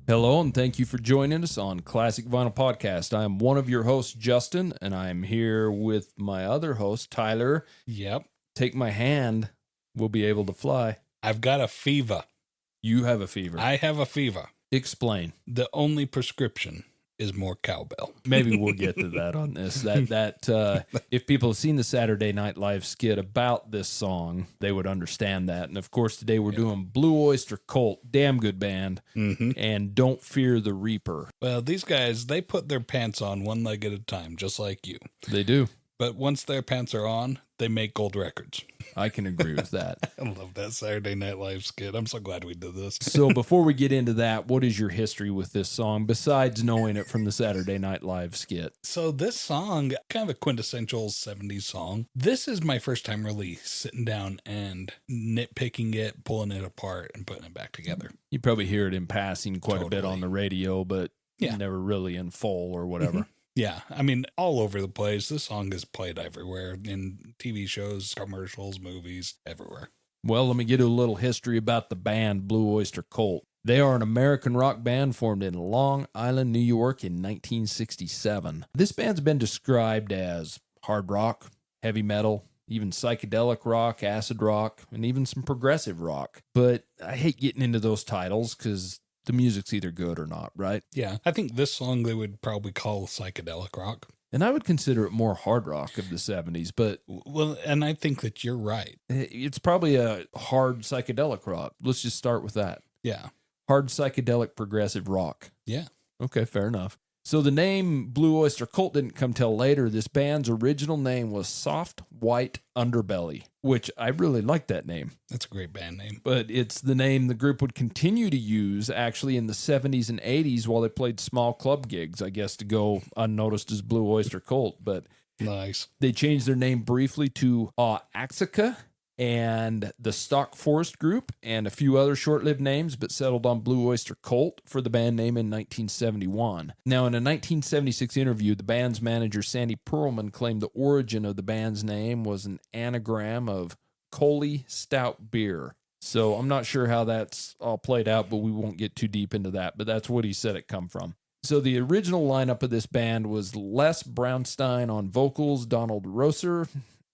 Hello, and thank you for joining us on Classic Vinyl Podcast. I am one of your hosts, Justin, and I am here with my other host, Tyler. Yep. Take my hand. We'll be able to fly. I've got a fever. You have a fever. I have a fever. Explain. The only prescription is more cowbell. Maybe we'll get to that on this. If people have seen the Saturday Night Live skit about this song, they would understand that. And of course, today we're doing Blue Oyster Cult, damn good band, and Don't Fear the Reaper. Well, these guys, they put their pants on one leg at a time, just like you. They do. But once their pants are on, they make gold records. I can agree with that. I love that Saturday Night Live skit. I'm so glad we did this. So before we get into that, what is your history with this song besides knowing it from the Saturday Night Live skit? So this song, kind of a quintessential 70s song. This is my first time really sitting down and nitpicking it, pulling it apart, and putting it back together. You probably hear it in passing quite a bit on the radio, but never really in full or whatever. Yeah, I mean, all over the place. This song is played everywhere, in TV shows, commercials, movies, everywhere. Well, let me give you a little history about the band Blue Oyster Cult. They are an American rock band formed in Long Island, New York in 1967. This band's been described as hard rock, heavy metal, even psychedelic rock, acid rock, and even some progressive rock. But I hate getting into those titles because the music's either good or not, right? Yeah, I think this song they would probably call psychedelic rock. And I would consider it more hard rock of the 70s, but... Well, and I think that you're right. It's probably a hard psychedelic rock. Let's just start with that. Yeah. Hard psychedelic progressive rock. Yeah. Okay, fair enough. So the name Blue Oyster Cult didn't come till later. This band's original name was Soft White Underbelly, which I really like that name. That's a great band name. But it's the name the group would continue to use actually in the 70s and 80s while they played small club gigs, I guess, to go unnoticed as Blue Oyster Cult. But nice. They changed their name briefly to Axica and the Stock Forest Group and a few other short-lived names, but settled on Blue Oyster Cult for the band name in 1971. Now, in a 1976 interview, the band's manager, Sandy Pearlman, claimed the origin of the band's name was an anagram of Coley Stout Beer. So I'm not sure how that's all played out, but we won't get too deep into that, but that's what he said it come from. So the original lineup of this band was Les Brownstein on vocals, Donald Rosser,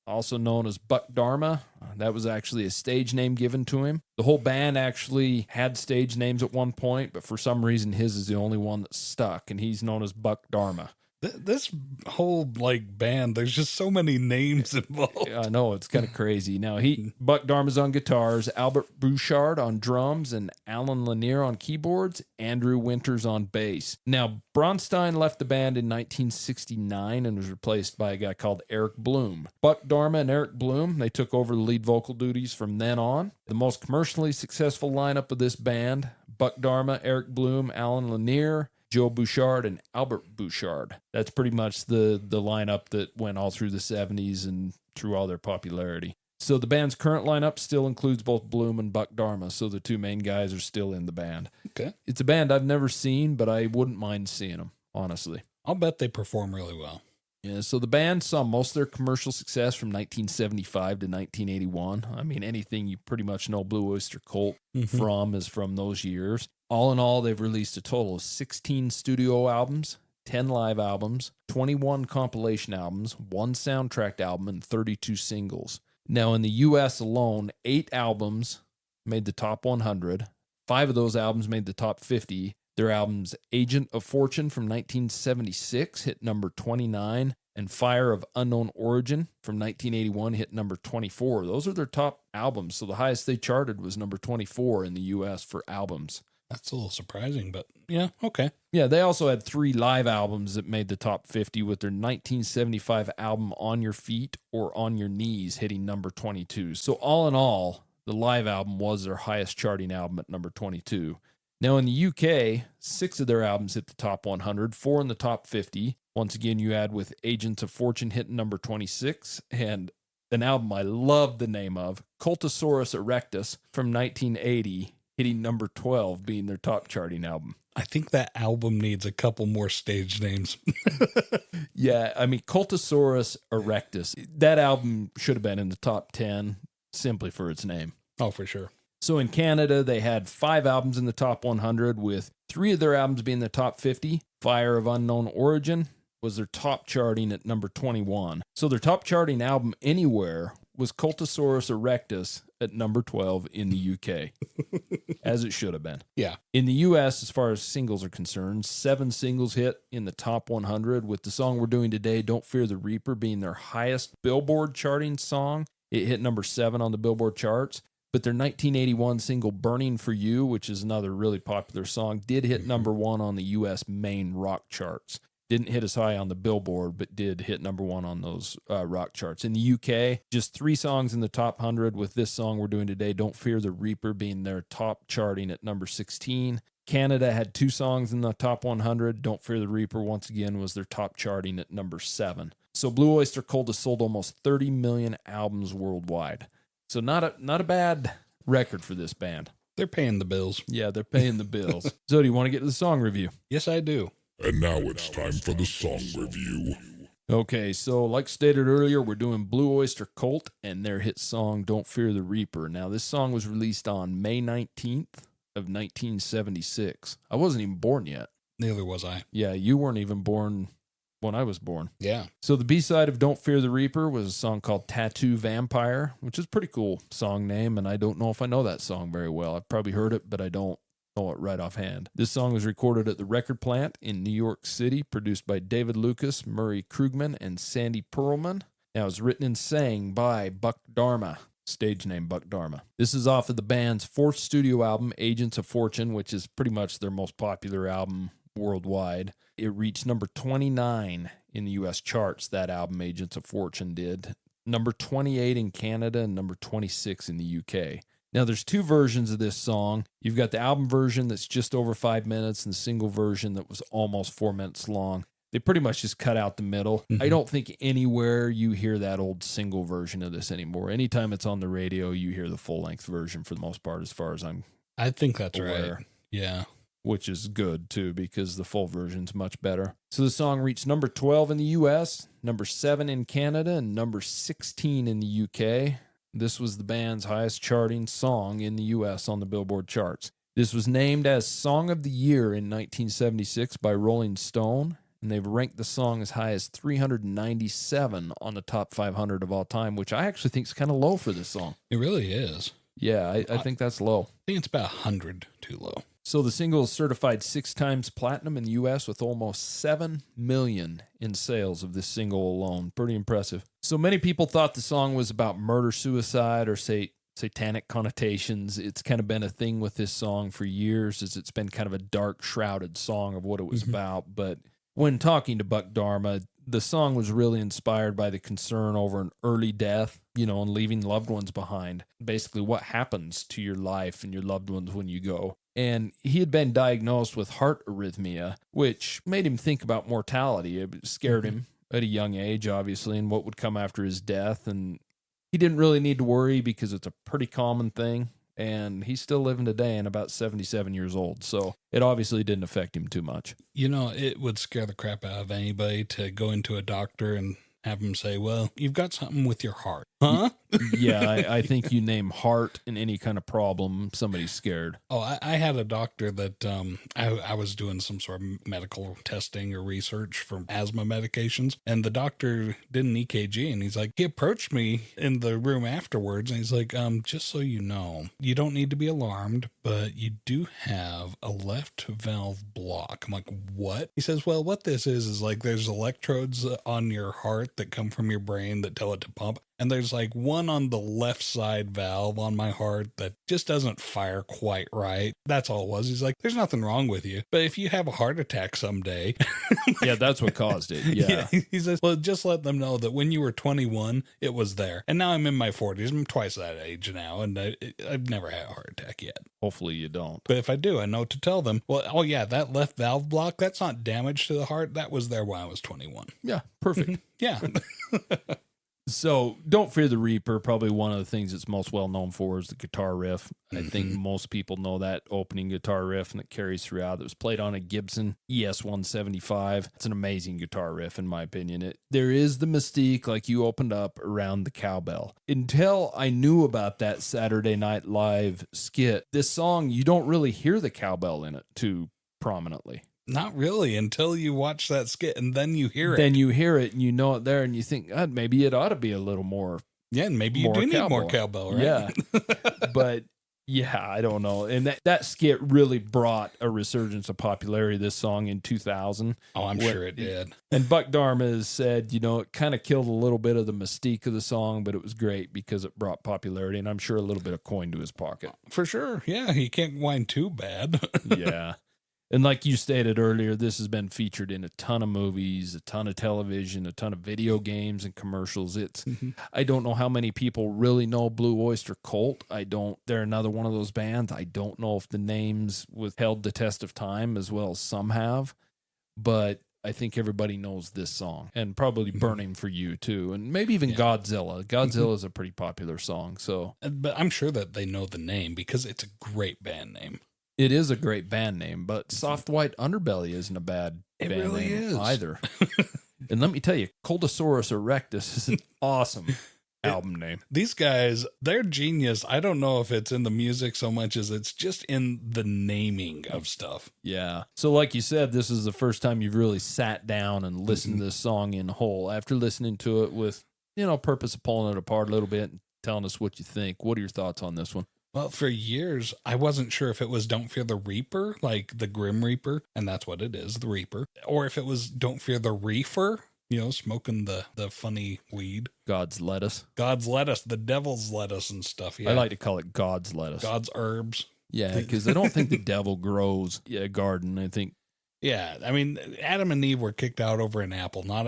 also known as Buck Dharma. That was actually a stage name given to him. The whole band actually had stage names at one point, but for some reason his is the only one that stuck, and he's known as Buck Dharma. This whole band, there's just so many names involved. I know, it's kind of crazy. Now, Buck Dharma's on guitars, Albert Bouchard on drums, and Alan Lanier on keyboards, Andrew Winters on bass. Now, Bronstein left the band in 1969 and was replaced by a guy called Eric Bloom. Buck Dharma and Eric Bloom, they took over the lead vocal duties from then on. The most commercially successful lineup of this band, Buck Dharma, Eric Bloom, Alan Lanier, Joe Bouchard, and Albert Bouchard. That's pretty much the lineup that went all through the 70s and through all their popularity. So the band's current lineup still includes both Bloom and Buck Dharma, so the two main guys are still in the band. Okay. It's a band I've never seen, but I wouldn't mind seeing them, honestly. I'll bet they perform really well. Yeah, so the band saw most of their commercial success from 1975 to 1981. I mean, anything you pretty much know Blue Oyster Cult from is from those years. All in all, they've released a total of 16 studio albums, 10 live albums, 21 compilation albums, 1 soundtrack album, and 32 singles. Now, in the U.S. alone, 8 albums made the top 100. 5 of those albums made the top 50. Their albums Agent of Fortune from 1976 hit number 29, and Fire of Unknown Origin from 1981 hit number 24. Those are their top albums, so the highest they charted was number 24 in the U.S. for albums. That's a little surprising, but yeah, okay. Yeah, they also had 3 live albums that made the top 50 with their 1975 album On Your Feet or On Your Knees hitting number 22. So all in all, the live album was their highest charting album at number 22. Now in the UK, 6 of their albums hit the top 100, 4 in the top 50. Once again, you add with Agents of Fortune hitting number 26, and an album I love the name of, Cultosaurus Erectus from 1980, hitting number 12, being their top charting album. I think that album needs a couple more stage names. Yeah, I mean, Cultosaurus Erectus, that album should have been in the top 10 simply for its name. Oh, for sure. So in Canada, they had 5 albums in the top 100 with 3 of their albums being the top 50. Fire of Unknown Origin was their top charting at number 21. So their top charting album anywhere was Cultosaurus Erectus at number 12 in the UK, as it should have been. Yeah. In the US, as far as singles are concerned, 7 singles hit in the top 100, with the song we're doing today, Don't Fear the Reaper, being their highest Billboard charting song. It hit number 7 on the Billboard charts. But their 1981 single Burning for You, which is another really popular song, did hit number 1 on the US main rock charts. Didn't hit as high on the Billboard, but did hit number 1 on those rock charts. In the UK, just 3 songs in the top 100, with this song we're doing today, Don't Fear the Reaper, being their top charting at number 16. Canada had 2 songs in the top 100. Don't Fear the Reaper, once again, was their top charting at number 7. So Blue Oyster Cult has sold almost 30 million albums worldwide. So not a bad record for this band. They're paying the bills. Yeah, they're paying the bills. So do you want to get to the song review? Yes, I do. And now it's time for the song review. Okay, so like stated earlier, we're doing Blue Oyster Cult and their hit song, Don't Fear the Reaper. Now, this song was released on May 19th of 1976. I wasn't even born yet. Neither was I. Yeah, you weren't even born when I was born. Yeah. So the B-side of Don't Fear the Reaper was a song called Tattoo Vampire, which is a pretty cool song name, and I don't know if I know that song very well. I've probably heard it, but I don't know it right offhand. This song was recorded at the Record Plant in New York City, produced by David Lucas, Murray Krugman, and Sandy Pearlman. Now, it was written and sang by Buck Dharma, stage name Buck Dharma. This is off of the band's 4th studio album, Agents of Fortune, which is pretty much their most popular album worldwide. It reached number 29 in the U.S. charts, that album, Agents of Fortune, did. Number 28 in Canada and number 26 in the U.K. Now, there's 2 versions of this song. You've got the album version that's just over 5 minutes and the single version that was almost 4 minutes long. They pretty much just cut out the middle. I don't think anywhere you hear that old single version of this anymore. Anytime it's on the radio, you hear the full-length version for the most part, as far as I think that's aware. right. Yeah. Which is good, too, because the full version's much better. So the song reached number 12 in the U.S., number 7 in Canada, and number 16 in the U.K. This was the band's highest charting song in the U.S. on the Billboard charts. This was named as Song of the Year in 1976 by Rolling Stone, and they've ranked the song as high as 397 on the top 500 of all time, which I actually think is kind of low for this song. It really is. Yeah, I think that's low. I think it's about 100 too low. So the single is certified 6 times platinum in the U.S. with almost 7 million in sales of this single alone. Pretty impressive. So many people thought the song was about murder-suicide or satanic connotations. It's kind of been a thing with this song for years, as it's been kind of a dark, shrouded song of what it was about. But when talking to Buck Dharma, the song was really inspired by the concern over an early death, and leaving loved ones behind. Basically, what happens to your life and your loved ones when you go. And he had been diagnosed with heart arrhythmia, which made him think about mortality. It scared him at a young age, obviously, and what would come after his death. And he didn't really need to worry because it's a pretty common thing. And he's still living today and about 77 years old. So it obviously didn't affect him too much. It would scare the crap out of anybody to go into a doctor and have him say, well, you've got something with your heart. Huh? Yeah, I think you name heart in any kind of problem, somebody's scared. Oh, I had a doctor that I was doing some sort of medical testing or research for asthma medications, and the doctor did an EKG, and he approached me in the room afterwards, and he's like, just so you know, you don't need to be alarmed, but you do have a left valve block. I'm like, what? He says, well, what this is there's electrodes on your heart that come from your brain that tell it to pump. And there's one on the left side valve on my heart that just doesn't fire quite right. That's all it was. He's like, there's nothing wrong with you. But if you have a heart attack someday. Yeah, that's what caused it. Yeah. He says, well, just let them know that when you were 21, it was there. And now I'm in my 40s. I'm twice that age now. And I've never had a heart attack yet. Hopefully you don't. But if I do, I know to tell them, well, oh yeah, that left valve block, that's not damage to the heart. That was there when I was 21. Yeah, perfect. Yeah. So, Don't Fear the Reaper, probably one of the things it's most well known for is the guitar riff. I think most people know that opening guitar riff, and it carries throughout. It was played on a Gibson ES-175. It's an amazing guitar riff, in my opinion. There is the mystique, like you opened up, around the cowbell. Until I knew about that Saturday Night Live skit, this song, you don't really hear the cowbell in it too prominently. Not really until you watch that skit and then you hear it. Then you hear it and you know it there and you think, God, maybe it ought to be a little more. Yeah, and maybe you do need more cowbell, right? Yeah. But yeah, I don't know. And that skit really brought a resurgence of popularity, this song in 2000. Oh, I'm sure it did. And Buck Dharma has said, it kind of killed a little bit of the mystique of the song, but it was great because it brought popularity and I'm sure a little bit of coin to his pocket. For sure. Yeah, he can't whine too bad. Yeah. And like you stated earlier, this has been featured in a ton of movies, a ton of television, a ton of video games and commercials. I don't know how many people really know Blue Oyster Cult. They're another one of those bands. I don't know if the names withheld the test of time as well as some have, but I think everybody knows this song and probably Burning for You too. And maybe even Godzilla. Godzilla is a pretty popular song. So, but I'm sure that they know the name because it's a great band name. It is a great band name, but Soft White Underbelly isn't a bad band really name is. either. And let me tell you, Coltosaurus erectus is an awesome album name. These guys, they're genius. I don't know if it's in the music so much as it's just in the naming of stuff. Yeah. So like you said, this is the first time you've really sat down and listened to this song in whole. After listening to it with, purpose of pulling it apart a little bit and telling us what you think. What are your thoughts on this one? Well, for years, I wasn't sure if it was Don't Fear the Reaper, like the Grim Reaper, and that's what it is, the Reaper, or if it was Don't Fear the Reefer, smoking the funny weed. God's lettuce. God's lettuce, the devil's lettuce and stuff. Yeah. I like to call it God's lettuce. God's herbs. Yeah, because I don't think the devil grows a garden. I think. Yeah, I mean, Adam and Eve were kicked out over an apple, not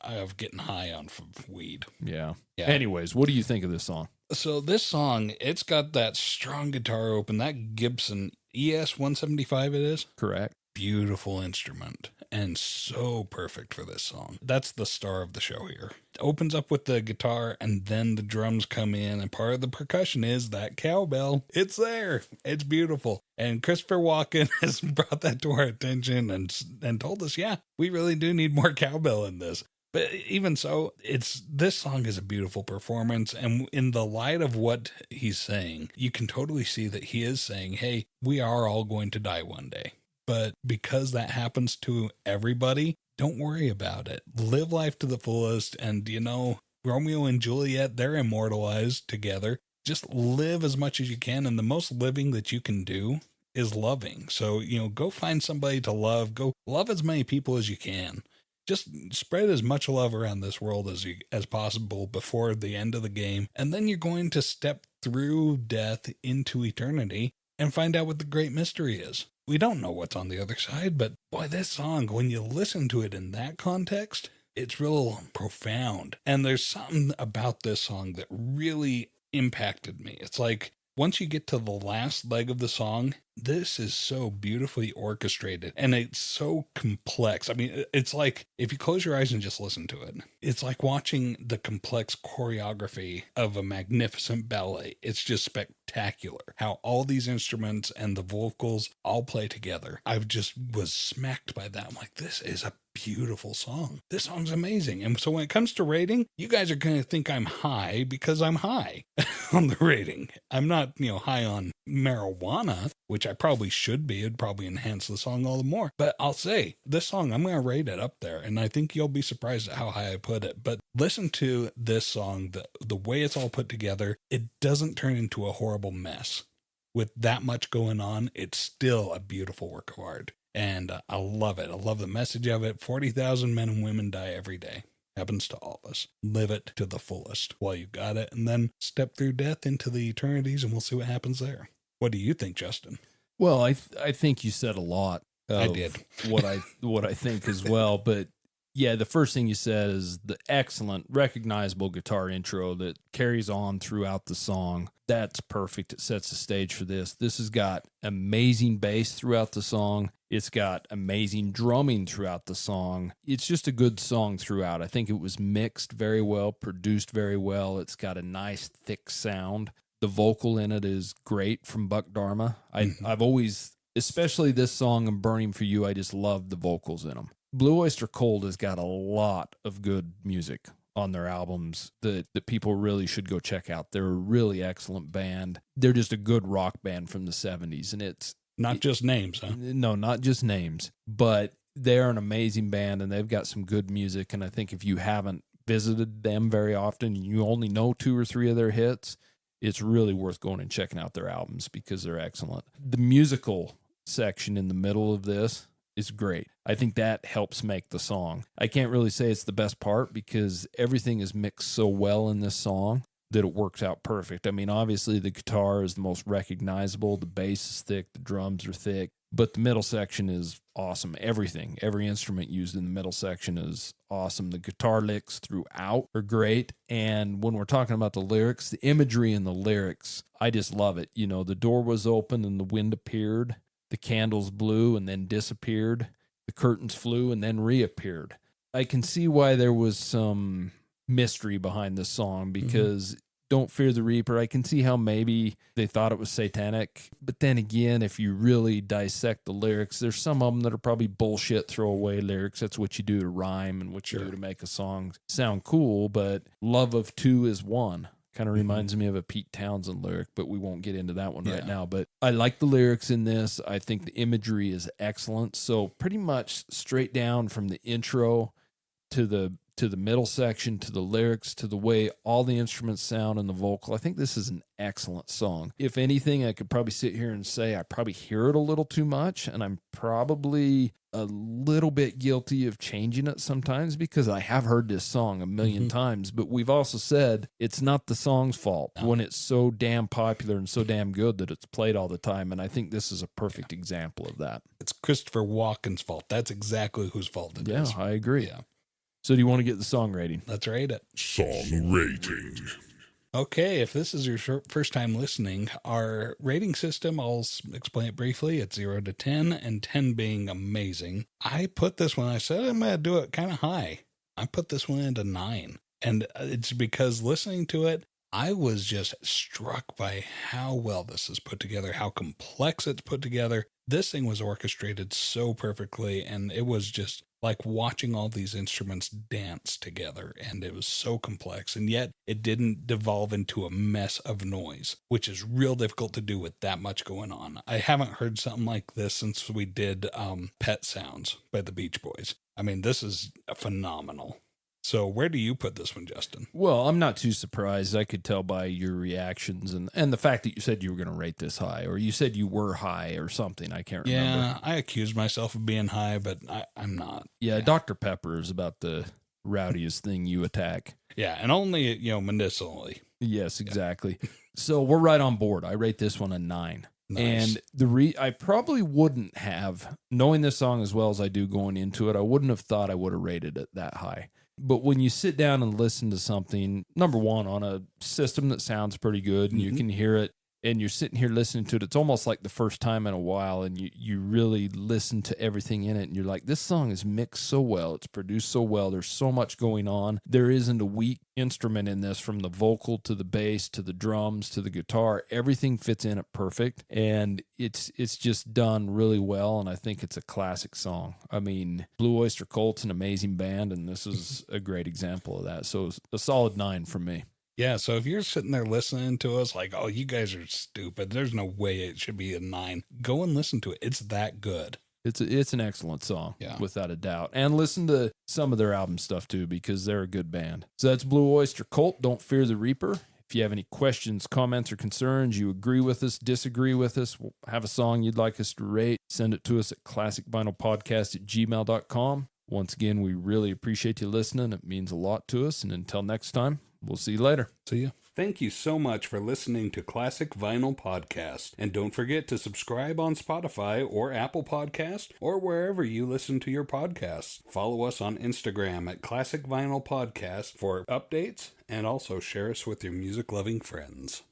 of getting high on weed. Yeah. Anyways, what do you think of this song? So this song, it's got that strong guitar open, that Gibson ES 175 it is. Correct. Beautiful instrument and so perfect for this song. That's the star of the show here. It opens up with the guitar and then the drums come in and part of the percussion is that cowbell. It's there. It's beautiful. And Christopher Walken has brought that to our attention and told us, yeah, we really do need more cowbell in this. But even so, this song is a beautiful performance. And in the light of what he's saying, you can totally see that he is saying, hey, we are all going to die one day. But because that happens to everybody, don't worry about it. Live life to the fullest. And, Romeo and Juliet, they're immortalized together. Just live as much as you can. And the most living that you can do is loving. So, go find somebody to love. Go love as many people as you can. Just spread as much love around this world as possible before the end of the game. And then you're going to step through death into eternity and find out what the great mystery is. We don't know what's on the other side, but boy, this song, when you listen to it in that context, it's real profound. And there's something about this song that really impacted me. It's like once you get to the last leg of the song, this is so beautifully orchestrated and it's so complex. I mean, it's like if you close your eyes and just listen to it, it's like watching the complex choreography of a magnificent ballet. It's just spectacular how all these instruments and the vocals all play together. I just was smacked by that. I'm like, this is a beautiful song. This song's amazing. And so when it comes to rating, you guys are going to think I'm high because I'm high on the rating. I'm not, high on marijuana, which I probably should be. It'd probably enhance the song all the more. But I'll say this song, I'm going to rate it up there. And I think you'll be surprised at how high I put it. But listen to this song, the way it's all put together. It doesn't turn into a horrible mess. With that much going on, it's still a beautiful work of art. And I love it. I love the message of it. 40,000 men and women die every day. Happens to all of us. Live it to the fullest while you got it. And then step through death into the eternities and we'll see what happens there. What do you think, Justin? Well, I think you said a lot. I did. what I think as well. But yeah, the first thing you said is the excellent, recognizable guitar intro that carries on throughout the song. That's perfect. It sets the stage for this. This has got amazing bass throughout the song. It's got amazing drumming throughout the song. It's just a good song throughout. I think it was mixed very well, produced very well. It's got a nice, thick sound. The vocal in it is great from Buck Dharma. I've always, especially this song and Burning for You, I just love the vocals in them. Blue Oyster Cult has got a lot of good music on their albums that people really should go check out. They're a really excellent band. They're just a good rock band from the 70s, and Not just names, huh? No, not just names, but they're an amazing band and they've got some good music. And I think if you haven't visited them very often, you only know 2 or 3 of their hits, it's really worth going and checking out their albums because they're excellent. The musical section in the middle of this is great. I think that helps make the song. I can't really say it's the best part because everything is mixed so well in this song that it works out perfect. I mean, obviously the guitar is the most recognizable, the bass is thick, the drums are thick, but the middle section is awesome. Everything, every instrument used in the middle section is awesome. The guitar licks throughout are great. And when we're talking about the lyrics, the imagery in the lyrics, I just love it. You know, the door was open and the wind appeared, the candles blew and then disappeared, the curtains flew and then reappeared. I can see why there was some mystery behind this song because Don't Fear the Reaper, I can see how maybe they thought it was satanic. But then again, if you really dissect the lyrics, there's some of them that are probably bullshit throwaway lyrics. That's what you do to rhyme and what you do to make a song sound cool. But love of two is one. Kind of reminds me of a Pete Townsend lyric, but we won't get into that one right now. But I like the lyrics in this. I think the imagery is excellent. So pretty much straight down from the intro to the middle section, to the lyrics, to the way all the instruments sound and the vocal. I think this is an excellent song. If anything, I could probably sit here and say I probably hear it a little too much, and I'm probably a little bit guilty of changing it sometimes because I have heard this song a million times, but we've also said it's not the song's fault when it's so damn popular and so damn good that it's played all the time, and I think this is a perfect example of that. It's Christopher Walken's fault. That's exactly whose fault it is. Yeah, I agree. Yeah. So do you want to get the song rating? Let's rate it. Song rating. Okay, if this is your first time listening, our rating system, I'll explain it briefly. It's 0 to 10, and 10 being amazing. I put this one, I said I'm going to do it kind of high. I put this one into 9. And it's because listening to it, I was just struck by how well this is put together, how complex it's put together. This thing was orchestrated so perfectly, and it was just like watching all these instruments dance together, and it was so complex, and yet it didn't devolve into a mess of noise, which is real difficult to do with that much going on. I haven't heard something like this since we did Pet Sounds by the Beach Boys. I mean, this is phenomenal. So where do you put this one, Justin? Well, I'm not too surprised. I could tell by your reactions and the fact that you said you were going to rate this high, or you said you were high or something. I can't remember. Yeah, I accused myself of being high, but I'm not. Yeah, Dr. Pepper is about the rowdiest thing you attack. Yeah, and only, medicinally. Yes, exactly. So we're right on board. I rate this one a 9. Nice. And I probably wouldn't have, knowing this song as well as I do going into it, I wouldn't have thought I would have rated it that high. But when you sit down and listen to something, number one, on a system that sounds pretty good and you can hear it, and you're sitting here listening to it, it's almost like the first time in a while, and you really listen to everything in it, and you're like, this song is mixed so well, it's produced so well, there's so much going on. There isn't a weak instrument in this, from the vocal to the bass to the drums to the guitar. Everything fits in it perfect, and it's just done really well, and I think it's a classic song. I mean, Blue Oyster Cult's an amazing band, and this is a great example of that. So it's a solid 9 from me. Yeah, so if you're sitting there listening to us like, oh, you guys are stupid, there's no way it should be a 9, go and listen to it. It's that good. It's an excellent song, without a doubt. And listen to some of their album stuff, too, because they're a good band. So that's Blue Oyster Cult, Don't Fear the Reaper. If you have any questions, comments, or concerns, you agree with us, disagree with us, have a song you'd like us to rate, send it to us at classicvinylpodcast@gmail.com. Once again, we really appreciate you listening. It means a lot to us. And until next time, we'll see you later. See ya. Thank you so much for listening to Classic Vinyl Podcast. And don't forget to subscribe on Spotify or Apple Podcast or wherever you listen to your podcasts. Follow us on Instagram at Classic Vinyl Podcast for updates, and also share us with your music-loving friends.